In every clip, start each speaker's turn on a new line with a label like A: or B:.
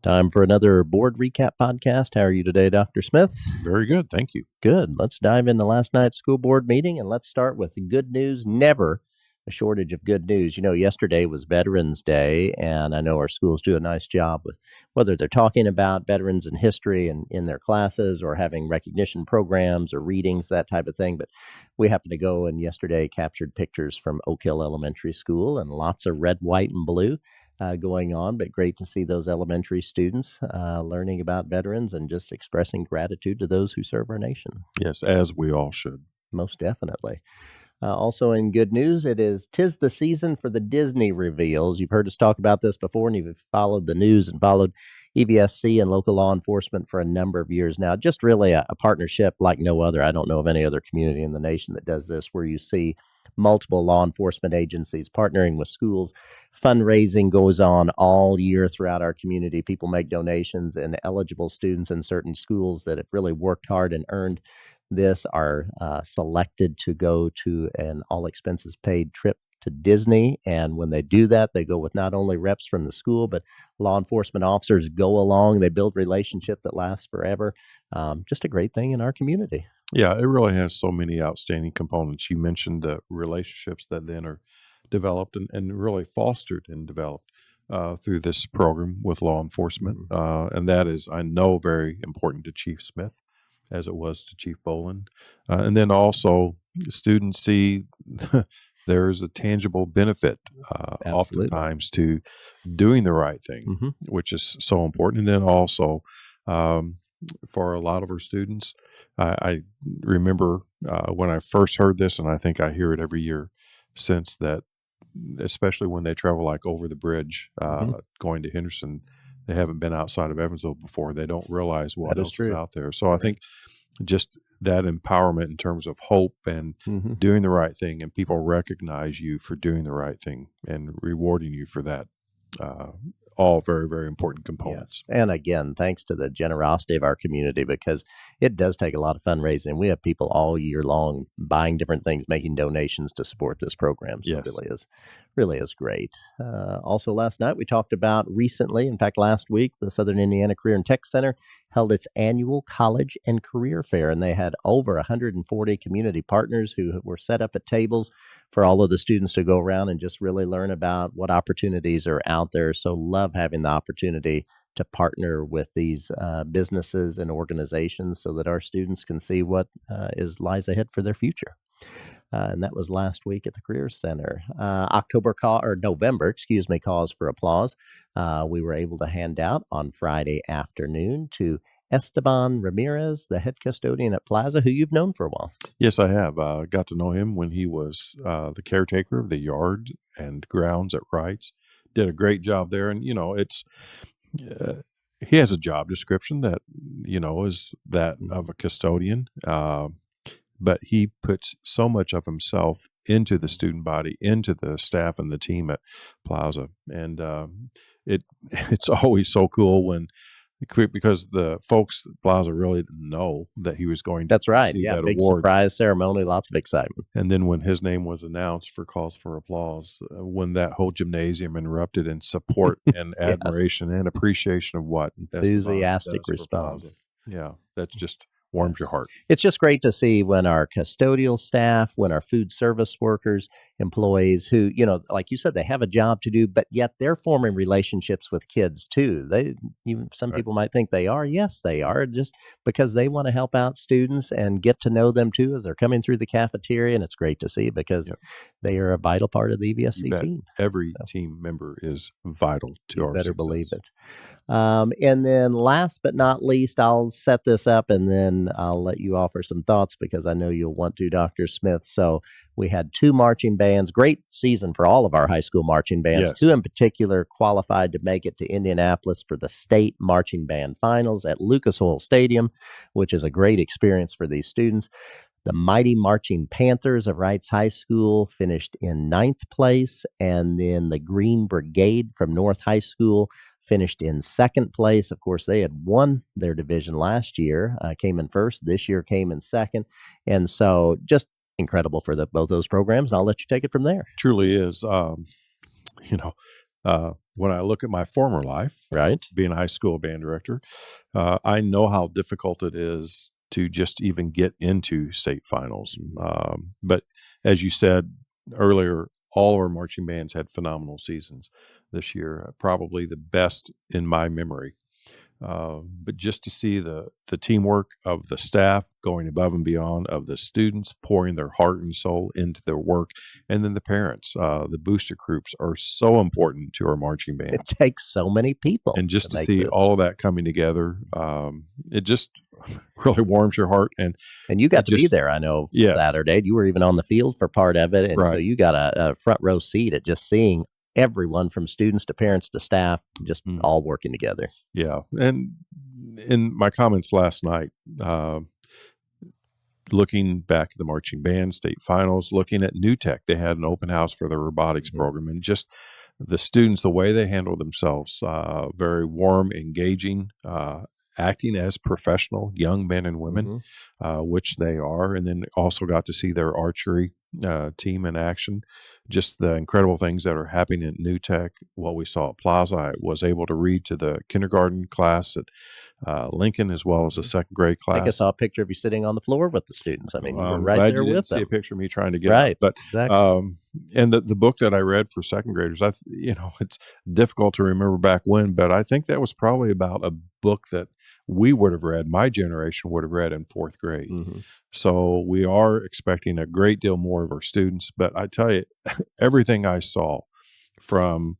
A: Time for another board recap podcast. How are you today, Dr. Smith?
B: Very good. Thank you.
A: Good. Let's dive into last night's school board meeting and let's start with good news. Never a shortage of good news. Yesterday was Veterans Day, and I know our schools do a nice job with whether they're talking about veterans and history and in their classes or having recognition programs or readings, that type of thing. But we happened to go and yesterday captured pictures from Oak Hill Elementary School and lots of red, white, and blue going on, but great to see those elementary students learning about veterans and just expressing gratitude to those who serve our nation.
B: Yes, as we all should.
A: Most definitely. Also in good news, tis the season for the Disney reveals. You've heard us talk about this before, and you've followed the news and followed EVSC and local law enforcement for a number of years now. Just really a partnership like no other. I don't know of any other community in the nation that does this, where you see multiple law enforcement agencies partnering with schools. Fundraising goes on all year throughout our community. People make donations, and eligible students in certain schools that have really worked hard and earned this are selected to go to an all expenses paid trip to Disney. And when they do that, they go with not only reps from the school, but law enforcement officers go along. They build relationship that lasts forever. Just a great thing in our community.
B: Yeah, it really has so many outstanding components. You mentioned the relationships that then are developed and really fostered and developed through this program with law enforcement. And that is, I know, very important to Chief Smith, as it was to Chief Boland. And then also, students see there's a tangible benefit oftentimes to doing the right thing, which is so important. And then also, for a lot of our students, I remember when I first heard this, and I think I hear it every year since that, especially when they travel like over the bridge going to Henderson, they haven't been outside of Evansville before. They don't realize what else is out there. So I think just that empowerment in terms of hope and doing the right thing, and people recognize you for doing the right thing and rewarding you for that. All very, very important components.
A: Yes. And again, thanks to the generosity of our community, because it does take a lot of fundraising. We have people all year long buying different things, making donations to support this program. So it really is great. Also, last night we talked about recently, in fact, last week, the Southern Indiana Career and Tech Center held its annual college and career fair, and they had over 140 community partners who were set up at tables for all of the students to go around and just really learn about what opportunities are out there. So love having the opportunity to partner with these businesses and organizations so that our students can see what lies ahead for their future. And that was last week at the Career Center. November, cause for applause. We were able to hand out on Friday afternoon to Esteban Ramirez, the head custodian at Plaza, who you've known for a while.
B: Yes, I have. Got to know him when he was the caretaker of the yard and grounds at Wright's. Did a great job there. And, it's he has a job description that, is that of a custodian. But he puts so much of himself into the student body, into the staff and the team at Plaza. And it's always so cool because the folks at Plaza really didn't know that he was going to
A: receive that big award. Surprise ceremony, lots of excitement.
B: And then when his name was announced for cause for applause, when that whole gymnasium erupted in support and admiration and appreciation of what
A: enthusiastic response.
B: Yeah, that's just warms your heart.
A: It's just great to see when our custodial staff, when our food service workers, employees who, like you said, they have a job to do, but yet they're forming relationships with kids too. Some people might think they are. Yes, they are, just because they want to help out students and get to know them too as they're coming through the cafeteria. And it's great to see because they are a vital part of the EVSC team.
B: Every team member is vital to our success.
A: Better believe it. And then last but not least, I'll set this up and then I'll let you offer some thoughts because I know you'll want to, Dr. Smith. So we had 2 marching bands, great season for all of our high school marching bands. Yes. 2 in particular qualified to make it to Indianapolis for the state marching band finals at Lucas Oil Stadium, which is a great experience for these students. The Mighty Marching Panthers of Wrights High School finished in 9th place, and then the Green Brigade from North High School finished in 2nd place. Of course, they had won their division last year, came in 1st. This year came in 2nd. And so just incredible for both those programs. And I'll let you take it from there.
B: Truly is. When I look at my former life,
A: Right.
B: being a high school band director, I know how difficult it is to just even get into state finals. But as you said earlier, all of our marching bands had phenomenal seasons this year, probably the best in my memory. But just to see the teamwork of the staff going above and beyond, of the students pouring their heart and soul into their work, and then the parents, the booster groups are so important to our marching
A: It
B: bands.
A: takes so many people
B: And
A: to
B: just to
A: make
B: see
A: this.
B: all of that coming together, it just really warms your heart. And
A: And you
B: it
A: got to be
B: just,
A: there, I know,
B: yes,
A: Saturday. You were even on the field for part of it, and so
B: right.
A: you got a front row seat at just seeing everyone from students to parents to staff just
B: Mm,
A: all working together.
B: yeah. And in my comments last night, uh, looking back at the marching band state finals, looking at New Tech, they had an open house for their robotics
A: Mhm.
B: program, and just the students, the way they handle themselves, very warm, engaging, acting as professional young men and women,
A: Mhm.
B: which they are. And then also got to see their archery team in action. Just the incredible things that are happening at New Tech. What we saw at Plaza, I was able to read to the kindergarten class at Lincoln, as well as the
A: Mhm.
B: second grade
A: I think I
B: class.
A: saw a picture of you sitting on the floor with the students. I mean, you were
B: I'm
A: right
B: glad
A: there
B: you didn't
A: with
B: see a
A: them.
B: picture of me trying to get up.
A: Right.
B: But
A: Exactly.
B: and the book that I read for second graders, it's difficult to remember back when, but I think that was probably about a book that we would have read, my generation would have read in fourth grade.
A: Mhm.
B: So we are expecting a great deal more of our students. But I tell you, everything I saw from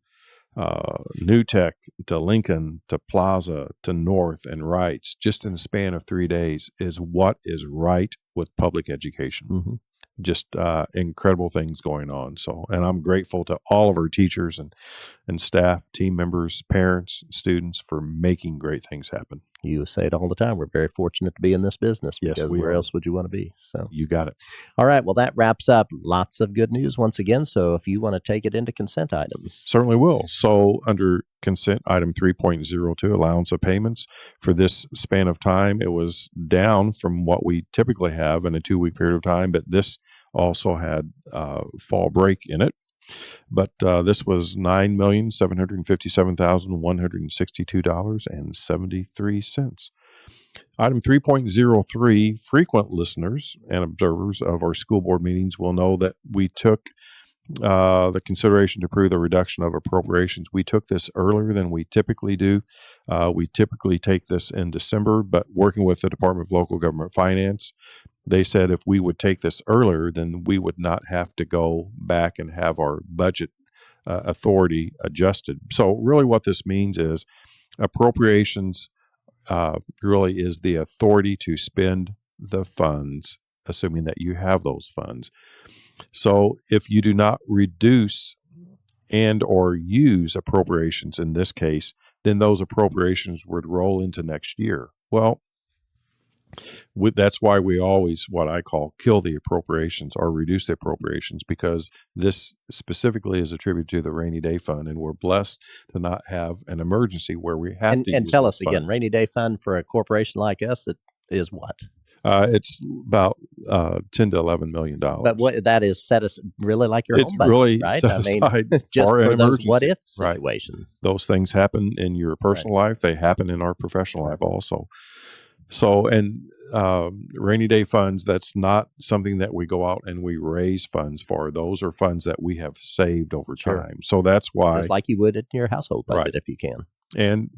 B: New Tech to Lincoln to Plaza to North and Wrights, just in the span of 3 days, is what is right with public education.
A: Mhm.
B: Just incredible things going on. So, and I'm grateful to all of our teachers and staff, team members, parents, students for making great things happen.
A: You say it all the time. We're very fortunate to be in this business
B: Yes,
A: because
B: we
A: where
B: are.
A: else would you want to be? So,
B: You got it.
A: all right. Well, that wraps up lots of good news once again. So, if you want to take it into consent items.
B: Certainly will. So, under consent item 3.02, allowance of payments, for this span of time, it was down from what we typically have in a 2 week period of time, but this also had fall break in it. But this was $9,757,162.73. Item 3.03, frequent listeners and observers of our school board meetings will know that we took the consideration to approve the reduction of appropriations. We took this earlier than we typically do. We typically take this in December, but working with the Department of Local Government Finance, they said if we would take this earlier, then we would not have to go back and have our budget authority adjusted. So, really, what this means is appropriations really is the authority to spend the funds, assuming that you have those funds. So, if you do not reduce and or use appropriations in this case, then those appropriations would roll into next year. Well, that's why we always, what I call, kill the appropriations or reduce the appropriations, because this specifically is attributed to the rainy day fund, and we're blessed to not have an emergency where we have to
A: And
B: use
A: tell
B: those
A: us again,
B: funds.
A: rainy day fund for a corporation like us, it is what?
B: It's about $10 to $11 million.
A: But what that is set us really like your
B: It's
A: home budget,
B: really
A: right?
B: set
A: I mean,
B: aside
A: just
B: for an
A: for those what
B: emergency,
A: if
B: right?
A: situations.
B: Those things happen in your
A: Right.
B: personal life; they happen in our professional
A: Right.
B: life also. So, and rainy day funds, that's not something that we go out and we raise funds for. Those are funds that we have saved over
A: Sure.
B: time. So that's why,
A: Just like you would in your household
B: right.
A: budget if you can.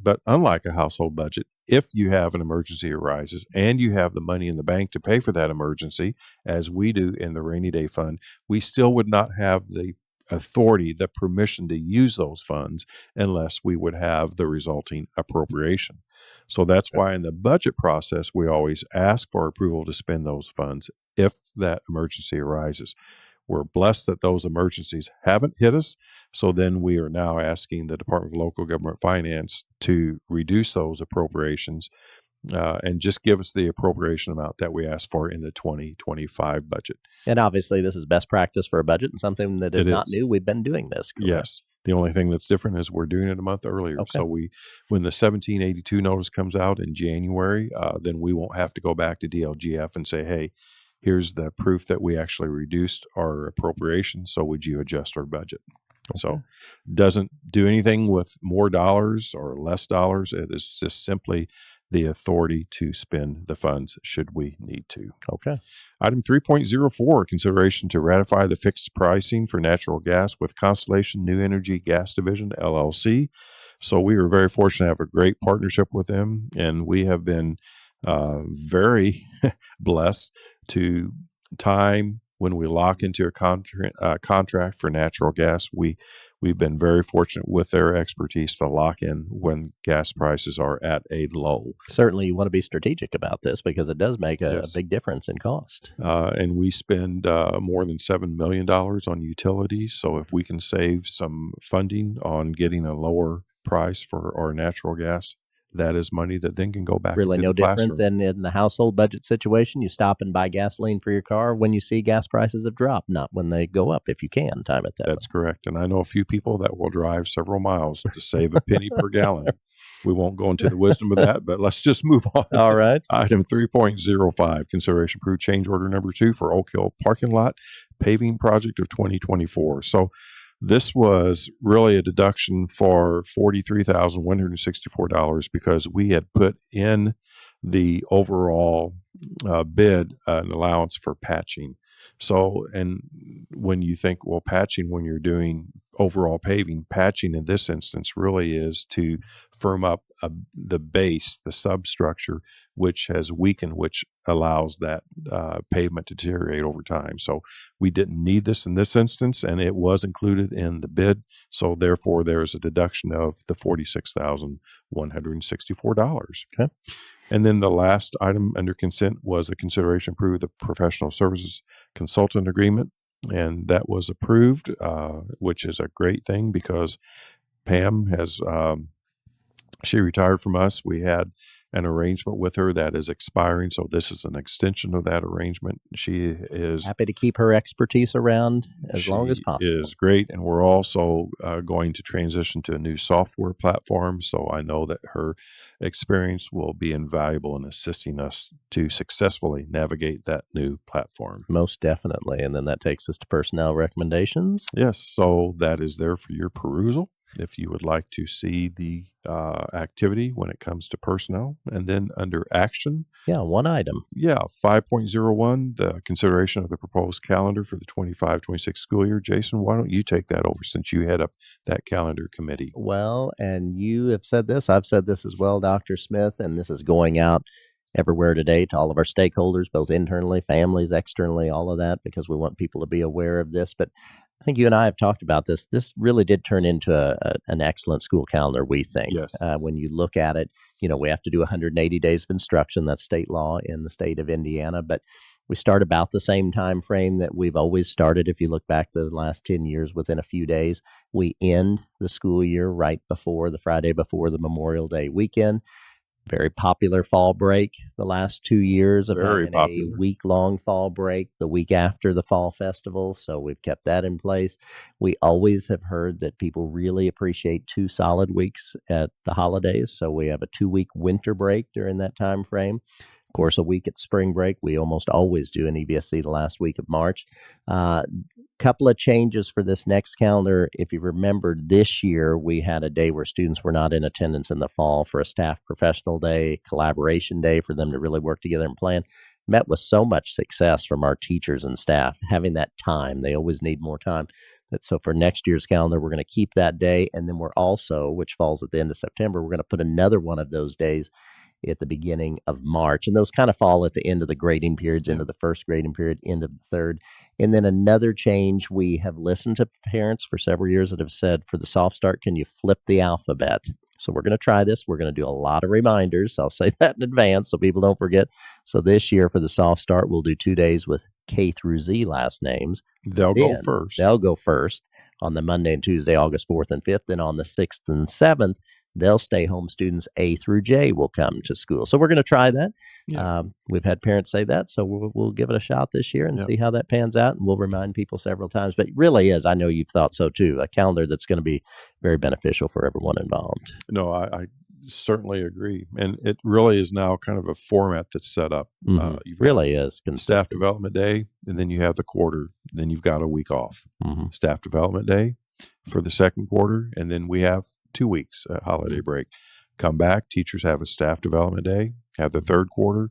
B: But unlike a household budget, if you have an emergency arises and you have the money in the bank to pay for that emergency, as we do in the rainy day fund, we still would not have the authority, the permission to use those funds unless we would have the resulting appropriation. So that's why in the budget process, we always ask for approval to spend those funds if that emergency arises. We're blessed that those emergencies haven't hit us. So then we are now asking the Department of Local Government Finance to reduce those appropriations and just give us the appropriation amount that we asked for in the 2025 budget.
A: And obviously, this is best practice for a budget and something that is
B: It
A: not
B: is.
A: new. We've been doing this, correct?
B: Yes. The only thing that's different is we're doing it a month earlier.
A: Okay.
B: So when the 1782 notice comes out in January, then we won't have to go back to DLGF and say, hey, here's the proof that we actually reduced our appropriation. So would you adjust our budget? So doesn't do anything with more dollars or less dollars. It is just simply the authority to spend the funds should we need to.
A: Okay.
B: Item 3.04, consideration to ratify the fixed pricing for natural gas with Constellation New Energy Gas Division, LLC. So we were very fortunate to have a great partnership with them, and we have been very blessed to time when we lock into a contract for natural gas. We've been very fortunate with their expertise to lock in when gas prices are at a low.
A: Certainly, you want to be strategic about this because it does make a big difference in cost.
B: And we spend more than $7 million on utilities. So if we can save some funding on getting a lower price for our natural gas, that is money that then can go back
A: really
B: into
A: no
B: the classroom.
A: Different than in the household budget situation. You stop and buy gasoline for your car when you see gas prices have dropped, not when they go up, if you can time it that
B: That's
A: way.
B: correct. And I know a few people that will drive several miles to save a penny per gallon. We won't go into the wisdom of that, but let's just move on.
A: All right.
B: Item 3.05, consideration approved change order number 2 for Oak Hill parking lot paving project of 2024. So this was really a deduction for $43,164 because we had put in the overall bid an allowance for patching. So, and when you think, well, patching, when you're doing overall paving, patching in this instance really is to firm up the base, the substructure, which has weakened, which allows that pavement to deteriorate over time. So we didn't need this in this instance, and it was included in the bid. So therefore, there's a deduction of the $46,164.
A: Okay.
B: And then the last item under consent was a consideration to approve the professional services consultant agreement. And that was approved, which is a great thing because Pam has, she retired from us. We had an arrangement with her that is expiring. So this is an extension of that arrangement. She is
A: happy to keep her expertise around as long as possible.
B: Is great. And we're also going to transition to a new software platform. So I know that her experience will be invaluable in assisting us to successfully navigate that new platform.
A: Most definitely. And then that takes us to personnel recommendations.
B: Yes. So that is there for your perusal if you would like to see the activity when it comes to personnel. And then under action.
A: Yeah, one item.
B: Yeah, 5.01, the consideration of the proposed calendar for the 25-26 school year. Jason, why don't you take that over since you head up that calendar committee?
A: Well, and you have said this, I've said this as well, Dr. Smith, and this is going out everywhere today to all of our stakeholders, both internally, families, externally, all of that, because we want people to be aware of this. But I think you and I have talked about this. This really did turn into an excellent school calendar, we think.
B: Yes.
A: When you look at it, we have to do 180 days of instruction. That's state law in the state of Indiana. But we start about the same time frame that we've always started. If you look back the last 10 years, within a few days, we end the school year right before the Friday before the Memorial Day weekend. Very popular fall break the last 2 years of having a week-long fall break the week after the fall festival. So we've kept that in place. We always have heard that people really appreciate 2 solid weeks at the holidays. So we have a 2-week winter break during that time frame. Of course, a week at spring break. We almost always do an EVSC the last week of March. Couple of changes for this next calendar. If you remember, this year we had a day where students were not in attendance in the fall for a staff professional day, collaboration day for them to really work together and plan. Met with so much success from our teachers and staff having that time. They always need more time. So for next year's calendar, we're going to keep that day. And then we're also, which falls at the end of September, we're going to put another one of those days at the beginning of March. And those kind of fall at the end of the grading periods, into the first grading period, end of the third. And then another change, we have listened to parents for several years that have said, for the soft start, can you flip the alphabet? So we're going to try this. We're going to do a lot of reminders. I'll say that in advance so people don't forget. So this year for the soft start, we'll do 2 days with K through Z last names.
B: They'll go first.
A: They'll go first on the Monday and Tuesday, August 4th and 5th. Then on the 6th and 7th, they'll stay home students A through J will come to school. So we're going to try that. Yeah. We've had parents say that, so we'll give it a shot this year and see how that pans out. And we'll remind people several times. But it really is, I know you've thought so too, a calendar that's going to be very beneficial for everyone involved.
B: No, I certainly agree. And it really is now kind of a format that's set up.
A: Really is.
B: Staff development day, and then you have the quarter, then you've got a week off. Staff development day, for the second quarter, and then we have 2 weeks holiday break. Come back, teachers have a staff development day, have the third quarter,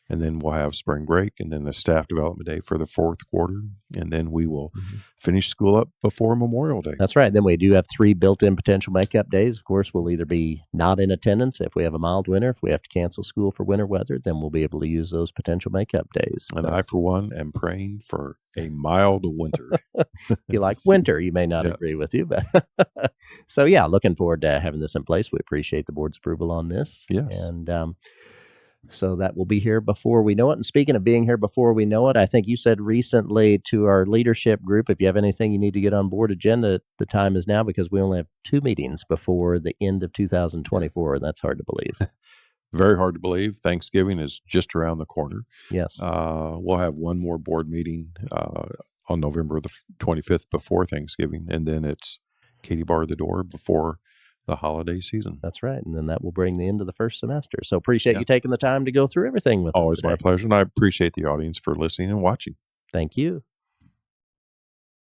B: and then we'll have spring break, and then the staff development day for the fourth quarter, and then we will finish school up before Memorial Day.
A: That's right. Then we do have 3 built-in potential makeup days. Of course, we'll either be not in attendance if we have a mild winter. If we have to cancel school for winter weather, then we'll be able to use those potential makeup days.
B: And I, for one, am praying for a mild winter.
A: You like winter, you may not agree with you, but so yeah, looking forward to having this in place. We appreciate the board's approval on this.
B: Yes.
A: And so that will be here before we know it. And speaking of being here before we know it, I think you said recently to our leadership group, if you have anything you need to get on board agenda, the time is now, because we only have 2 meetings before the end of 2024, and that's hard to believe.
B: Very hard to believe. Thanksgiving is just around the corner.
A: Yes.
B: We'll have one more board meeting on November the 25th before Thanksgiving, and then it's Katie bar the door before the holiday season.
A: That's right. And then that will bring the end of the first semester. So appreciate you taking the time to go through everything with us
B: Always
A: today.
B: my pleasure, and I appreciate the audience for listening and watching.
A: Thank you.